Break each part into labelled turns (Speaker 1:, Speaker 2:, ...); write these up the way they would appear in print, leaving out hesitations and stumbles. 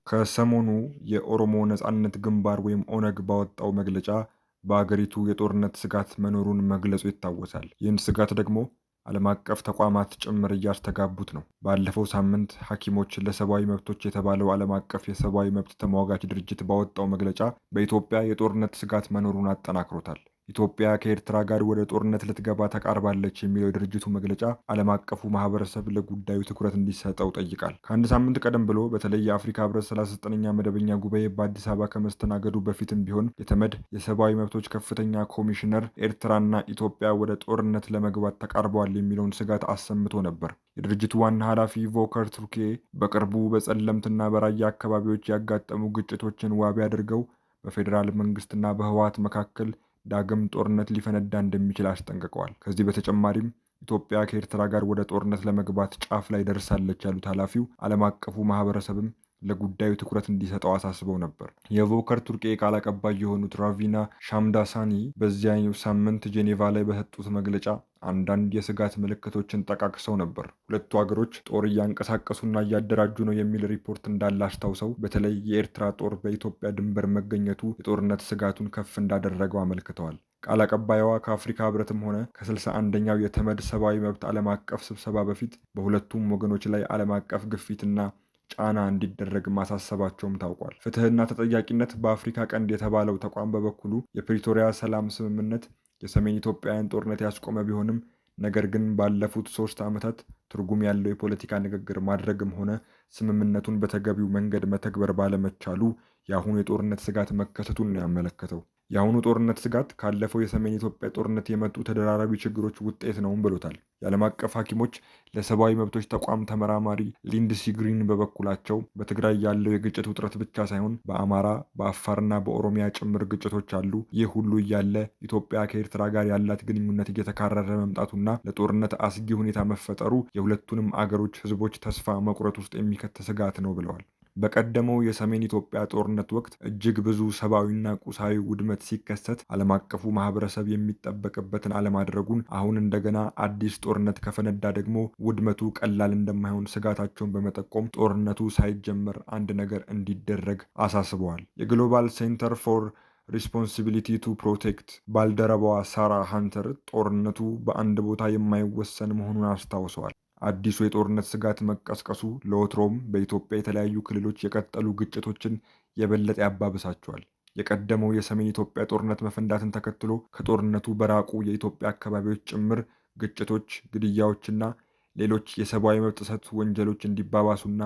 Speaker 1: ከሰሞኑ የኦሮሞ ነጻነት ግንባር ወይም ኦነግ ባወጣው መግለጫ በአገሪቱ የጦርነት ስጋት መኖሩን መግለጹ ይታወሳል። ይህን ስጋት ደግሞ ዓለም አቀፍ ተቋማት ጭምር እያስተጋቡት ነው። ባለፈው ሳምንት ሐኪሞች ለሰብአዊ መብቶች የተባለው ዓለም አቀፍ የሰብአዊ መብት ተሟጋች ድርጅት ባወጣው መግለጫ በኢትዮጵያ የጦርነት ስጋት መኖሩን አጠናክሮታል። ኢትዮጵያ ከኤርትራ ጋር ወደ ጦርነት ልትገባ ተቃርባለች የሚለው የድርጅቱ መግለጫ ዓለም አቀፉ ማህበረሰብ ለጉዳዩ ትኩረት እንዲሰጠው ጠይቃል። ከአንድ ሳምንት ቀደም ብሎ በተለይ የአፍሪካ ህብረት 39ኛ መደበኛ ጉባኤ በአዲስ አበባ ከመስተናገዱ በፊትም ቢሆን የተመድ የሰብአዊ መብቶች ከፍተኛ ኮሚሽነር ኤርትራና ኢትዮጵያ ወደ ጦርነት ለመግባት ተቃርበዋል የሚለውን ስጋት አሰምቶ ነበር። የድርጅቱ ዋና ኃላፊ ቮከር ቱርኬ በቅርቡ በጸለምትና በራያ አካባቢዎች ያጋጠሙ ግጭቶችን ዋቢ አድርገው በፌዴራል መንግስትና በህወሓት መካከል ዳግም ጦርነት ሊፈነዳ እንደሚችል አስጠንቅቀዋል። ከዚህ በተጨማሪም ኢትዮጵያ ከኤርትራ ጋር ወደ ጦርነት ለመግባት ጫፍ ላይ ደርሳለች ያሉት ኃላፊው ዓለም አቀፉ ማህበረሰብም ለጉዳዩ ትኩረት እንዲሰጠው አሳስበው ነበር። የቮከር ቱርቄ ቃል አቀባይ የሆኑት ራቪና ሻምዳሳኒ በዚያኛው ሳምንት ጄኔቫ ላይ በሰጡት መግለጫ አንዳንድ የስጋት ምልክቶችን ጠቃቅሰው ነበር። ሁለቱ ሀገሮች ጦር እያንቀሳቀሱና እያደራጁ ነው የሚል ሪፖርት እንዳለ አስታውሰው በተለይ የኤርትራ ጦር በኢትዮጵያ ድንበር መገኘቱ የጦርነት ስጋቱን ከፍ እንዳደረገው አመልክተዋል። ቃል አቀባይዋ ከአፍሪካ ህብረትም ሆነ ከ61ኛው የተመድ ሰብአዊ መብት ዓለም አቀፍ ስብሰባ በፊት በሁለቱም ወገኖች ላይ ዓለም አቀፍ ግፊትና ጫና እንዲደረግ ማሳሰባቸውም ታውቋል። ፍትህና ተጠያቂነት በአፍሪካ ቀንድ የተባለው ተቋም በበኩሉ የፕሪቶሪያ ሰላም ስምምነት የሰሜን ኢትዮጵያውያን ጦርነት ያስቆመ ቢሆንም ነገር ግን ባለፉት 3 ዓመታት ትርጉም ያለው የፖለቲካ ንግግር ማድረግም ሆነ ስምምነቱን በተገቢው መንገድ መተግበር ባለመቻሉ የአሁኑ የጦርነት ስጋት መከሰቱን ነው ያመለከተው። የአሁኑ ጦርነት ስጋት ካለፈው የሰሜን ኢትዮጵያ ጦርነት የመጡ ተደራራቢ ችግሮች ውጤት ነውም ብሎታል። የዓለም አቀፍ ሐኪሞች ለሰብአዊ መብቶች ተቋም ተመራማሪ ሊንድሲ ግሪን በበኩላቸው በትግራይ ያለው የግጭት ውጥረት ብቻ ሳይሆን በአማራ፣ በአፋርና በኦሮሚያ ጭምር ግጭቶች አሉ። ይህ ሁሉ እያለ ኢትዮጵያ ከኤርትራ ጋር ያላት ግንኙነት እየተካረረ መምጣቱና ለጦርነት አስጊ ሁኔታ መፈጠሩ የሁለቱንም አገሮች ህዝቦች ተስፋ መቁረጥ ውስጥ የሚከት ስጋት ነው ብለዋል። በቀደመው የሰሜን ኢትዮጵያ ጦርነት ወቅት እጅግ ብዙ ሰብአዊና ቁሳዊ ውድመት ሲከሰት ዓለም አቀፉ ማህበረሰብ የሚጠበቅበትን አለማድረጉን፣ አሁን እንደገና አዲስ ጦርነት ከፈነዳ ደግሞ ውድመቱ ቀላል እንደማይሆን ስጋታቸውን በመጠቆም ጦርነቱ ሳይጀመር አንድ ነገር እንዲደረግ አሳስበዋል። የግሎባል ሴንተር ፎር ሪስፖንሲቢሊቲ ቱ ፕሮቴክት ባልደረባዋ ሳራ ሃንተር ጦርነቱ በአንድ ቦታ የማይወሰን መሆኑን አስታውሰዋል። አዲሱ የጦርነት ስጋት መቀስቀሱ ለወትሮም በኢትዮጵያ የተለያዩ ክልሎች የቀጠሉ ግጭቶችን የበለጠ ያባብሳቸዋል። የቀደመው የሰሜን ኢትዮጵያ ጦርነት መፈንዳትን ተከትሎ ከጦርነቱ በራቁ የኢትዮጵያ አካባቢዎች ጭምር ግጭቶች፣ ግድያዎችና ሌሎች የሰብአዊ መብት ጥሰት ወንጀሎች እንዲባባሱና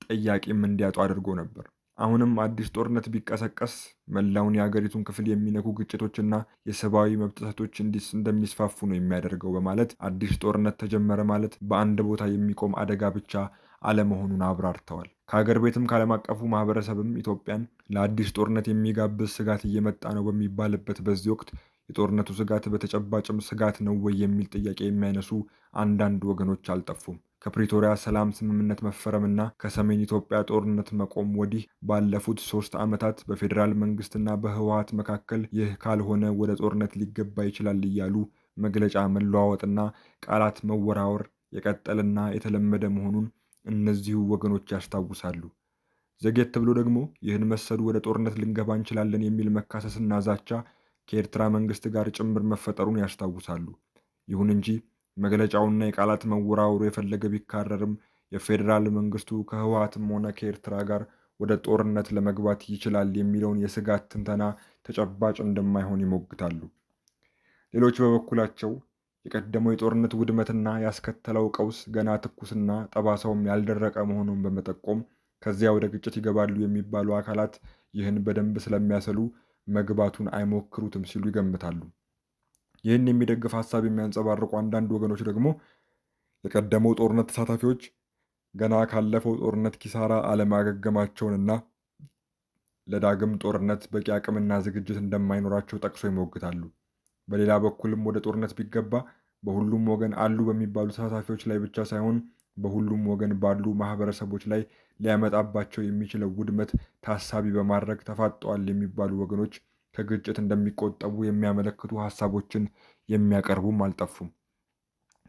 Speaker 1: ጠያቂም እንዲያጡ አድርጎ ነበር። አሁንም አዲስ ጦርነት ቢቀሰቀስ መላውን የሀገሪቱን ክፍል የሚነኩ ግጭቶችና የሰብአዊ መብት ጥሰቶች እንደሚስፋፉ ነው የሚያደርገው በማለት አዲስ ጦርነት ተጀመረ ማለት በአንድ ቦታ የሚቆም አደጋ ብቻ አለመሆኑን አብራርተዋል። ከሀገር ቤትም ከዓለም አቀፉ ማህበረሰብም ኢትዮጵያን ለአዲስ ጦርነት የሚጋብዝ ስጋት እየመጣ ነው በሚባልበት በዚህ ወቅት የጦርነቱ ስጋት በተጨባጭም ስጋት ነው ወይ የሚል ጥያቄ የሚያነሱ አንዳንድ ወገኖች አልጠፉም። ከፕሪቶሪያ ሰላም ስምምነት መፈረምና ከሰሜን ኢትዮጵያ ጦርነት መቆም ወዲህ ባለፉት 3 ዓመታት በፌዴራል መንግስትና በህወሓት መካከል ይህ ካልሆነ ወደ ጦርነት ሊገባ ይችላል እያሉ መግለጫ መለዋወጥና ቃላት መወራወር የቀጠለና የተለመደ መሆኑን እነዚሁ ወገኖች ያስታውሳሉ። ዘጌት ብሎ ደግሞ ይህን መሰሉ ወደ ጦርነት ልንገባ እንችላለን የሚል መካሰስና ዛቻ ከኤርትራ መንግስት ጋር ጭምር መፈጠሩን ያስታውሳሉ። ይሁን እንጂ መግለጫውና የቃላት መወራወሩ የፈለገ ቢካረርም የፌዴራል መንግስቱ ከህወሓትም ሆነ ከኤርትራ ጋር ወደ ጦርነት ለመግባት ይችላል የሚለውን የስጋት ትንተና ተጨባጭ እንደማይሆን ይሞግታሉ። ሌሎች በበኩላቸው የቀደመው የጦርነት ውድመትና ያስከተለው ቀውስ ገና ትኩስና ጠባሳውም ያልደረቀ መሆኑን በመጠቆም ከዚያ ወደ ግጭት ይገባሉ የሚባሉ አካላት ይህን በደንብ ስለሚያሰሉ መግባቱን አይሞክሩትም ሲሉ ይገምታሉ። ይህን የሚደግፍ ሀሳብ የሚያንጸባርቁ አንዳንድ ወገኖች ደግሞ የቀደመው ጦርነት ተሳታፊዎች ገና ካለፈው ጦርነት ኪሳራ አለማገገማቸውንና ለዳግም ጦርነት በቂ አቅምና ዝግጅት እንደማይኖራቸው ጠቅሶ ይሞግታሉ። በሌላ በኩልም ወደ ጦርነት ቢገባ በሁሉም ወገን አሉ በሚባሉ ተሳታፊዎች ላይ ብቻ ሳይሆን በሁሉም ወገን ባሉ ማህበረሰቦች ላይ ሊያመጣባቸው የሚችለው ውድመት ታሳቢ በማድረግ ተፋጠዋል የሚባሉ ወገኖች ከግጭት እንደሚቆጠቡ የሚያመለክቱ ሀሳቦችን የሚያቀርቡም አልጠፉም።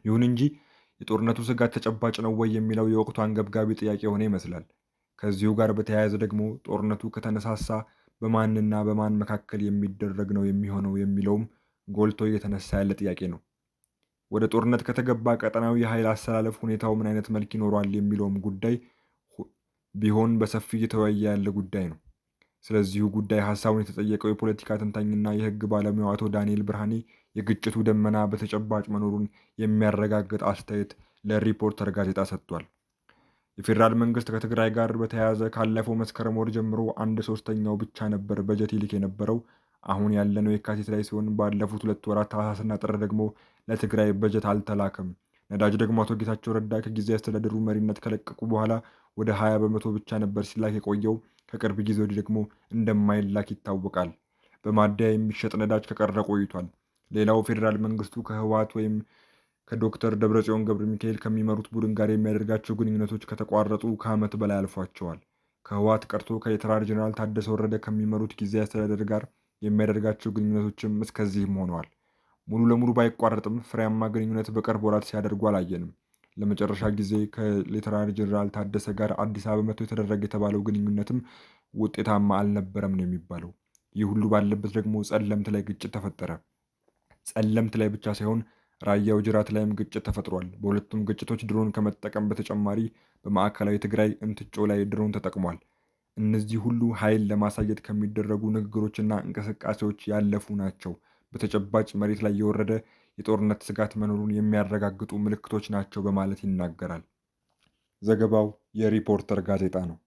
Speaker 1: ይሁን እንጂ የጦርነቱ ስጋት ተጨባጭ ነው ወይ የሚለው የወቅቱ አንገብጋቢ ጥያቄ ሆነ ይመስላል። ከዚሁ ጋር በተያያዘ ደግሞ ጦርነቱ ከተነሳሳ በማንና በማን መካከል የሚደረግ ነው የሚሆነው የሚለውም ጎልቶ እየተነሳ ያለ ጥያቄ ነው። ወደ ጦርነት ከተገባ ቀጠናዊ የኃይል አሰላለፍ ሁኔታው ምን አይነት መልክ ይኖረዋል የሚለውም ጉዳይ ቢሆን በሰፊው እየተወያየ ያለ ጉዳይ ነው። ስለዚሁ ጉዳይ ሀሳቡን የተጠየቀው የፖለቲካ ተንታኝና የሕግ ባለሙያው አቶ ዳንኤል ብርሃኔ የግጭቱ ደመና በተጨባጭ መኖሩን የሚያረጋግጥ አስተያየት ለሪፖርተር ጋዜጣ ሰጥቷል። የፌዴራል መንግስት ከትግራይ ጋር በተያያዘ ካለፈው መስከረም ወር ጀምሮ 1/3 ብቻ ነበር በጀት ይልክ የነበረው። አሁን ያለነው የካቲት ላይ ሲሆን ባለፉት 2 ወራት ታህሳስና ጥር ደግሞ ለትግራይ በጀት አልተላከም። ነዳጅ ደግሞ አቶ ጌታቸው ረዳ ከጊዜያዊ አስተዳደሩ መሪነት ከለቀቁ በኋላ ወደ 20 በመቶ ብቻ ነበር ሲላክ የቆየው። ከቅርብ ጊዜ ወዲህ ደግሞ እንደማይላክ ይታወቃል። በማደያ የሚሸጥ ነዳጅ ከቀረ ቆይቷል። ሌላው ፌዴራል መንግስቱ ከህወሓት ወይም ከዶክተር ደብረጽዮን ገብረ ሚካኤል ከሚመሩት ቡድን ጋር የሚያደርጋቸው ግንኙነቶች ከተቋረጡ ከዓመት በላይ አልፏቸዋል። ከህወሓት ቀርቶ ከሌተናል ጄኔራል ታደሰ ወረደ ከሚመሩት ጊዜያዊ አስተዳደር ጋር የሚያደርጋቸው ግንኙነቶችም እስከዚህም ሆነዋል። ሙሉ ለሙሉ ባይቋረጥም ፍሬያማ ግንኙነት በቅርብ ወራት ሲያደርጉ አላየንም። ለመጨረሻ ጊዜ ከሌተናል ጄኔራል ታደሰ ጋር አዲስ አበባ መጥቶ የተደረገ የተባለው ግንኙነትም ውጤታማ አልነበረም ነው የሚባለው። ይህ ሁሉ ባለበት ደግሞ ጸለምት ላይ ግጭት ተፈጠረ። ጸለምት ላይ ብቻ ሳይሆን ራያ ወጅራት ላይም ግጭት ተፈጥሯል። በሁለቱም ግጭቶች ድሮን ከመጠቀም በተጨማሪ በማዕከላዊ ትግራይ እንትጮ ላይ ድሮን ተጠቅሟል። እነዚህ ሁሉ ኃይል ለማሳየት ከሚደረጉ ንግግሮችና እንቅስቃሴዎች ያለፉ ናቸው። በተጨባጭ መሬት ላይ የወረደ የጦርነት ስጋት መኖሩን የሚያረጋግጡ ምልክቶች ናቸው በማለት ይናገራል። ዘገባው የሪፖርተር ጋዜጣ ነው።